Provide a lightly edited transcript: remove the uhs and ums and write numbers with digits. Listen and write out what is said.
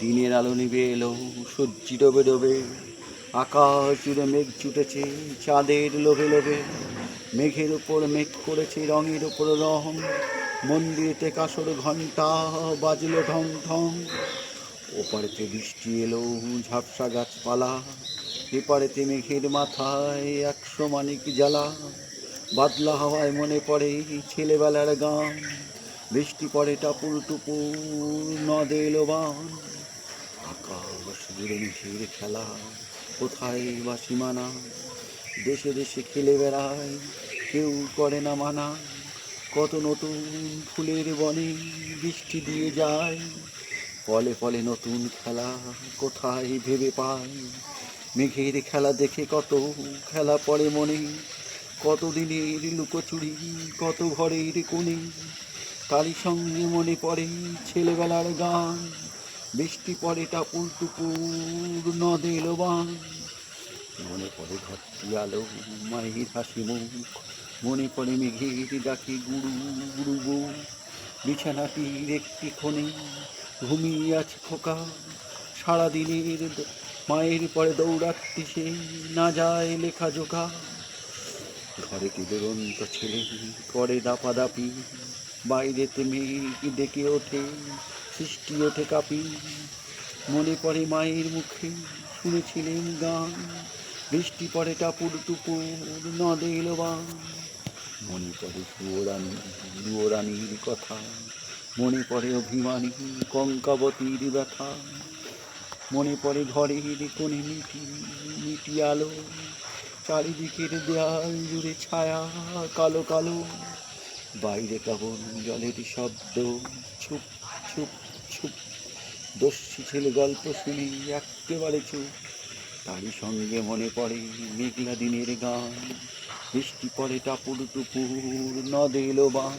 দিনের আলো নিভে এলো, সূর্যি ডোবে ডোবে, আকাশ জুড়ে মেঘ ছুটেছে চাঁদের লোভে লোভে। মেঘের উপর মেঘ করেছে রঙের উপর রং, মন্দিরেতে কাসর ঘণ্টা বাজলো ঢং ঢং। ওপারেতে বৃষ্টি এলো ঝাপসা গাছপালা, এপারেতে মেঘের মাথায় 100 মানিক জ্বালা। বাদলা হাওয়ায় মনে পড়ে ছেলেবেলার গান, বৃষ্টি পড়ে টাপুর টুপুর, নদে এলো বান। আকাশ জুড়ে মেঘের খেলা, কোথায় বা সীমানা, দেশে দেশে খেলে বেড়ায়, কেউ করে না মানা। কত নতুন ফুলের বনে বৃষ্টি দিয়ে যায়, ফলে ফলে নতুন খেলা কোথায় ভেবে পায়। মেঘের খেলা দেখে কত খেলা পড়ে মনে, কত দিনের লুকোচুরি, কত ঘরের কোণে। তারই সঙ্গে মনে পড়ে ছেলেবেলার গান, বৃষ্টি পড়ে টাপুর টুপুর, নদে এলো বান। মনে পড়ে ঘরটি আলো, মায়ের হাসি মুখ, মনে পড়ে মেঘের ডাকে গুড়ু গুড়ু গো। বিছানাটির একটি কোণে ঘুমিয়ে আছে খোকা, সারাদিনের মায়ের পরে দৌড়াচ্ছি সে, না যায় লেখা জোকা। ঘরে কি দুরন্ত ছেলে করে দাপাদাপি, বাইরেতে মেঘ ডেকে ওঠে, সৃষ্টি ওঠে কাপি। মনে পড়ে মায়ের মুখে শুনেছিলেন গান, বৃষ্টি পড়ে টাপুর টুপুর, নদে এলো বান। মনে পড়ে দুয়োরানির কথা, মনে পড়ে অভিমানী কঙ্কাবতীর ব্যথা। মনে পড়ে ঘরের কোণে মিটি মিটি আলো, চারিদিকের দেয়াল জুড়ে ছায়া কালো কালো। বাইরে কেবল জলের শব্দ, ছুপ ছুপ ছুপ। দস্যি ছেলে গল্প শুনে একেবারে চুপ, তারই সঙ্গে মনে পড়ে মেঘলা দিনের গান, বৃষ্টি পড়ে টাপুর টুপুর, নদে এলো বান।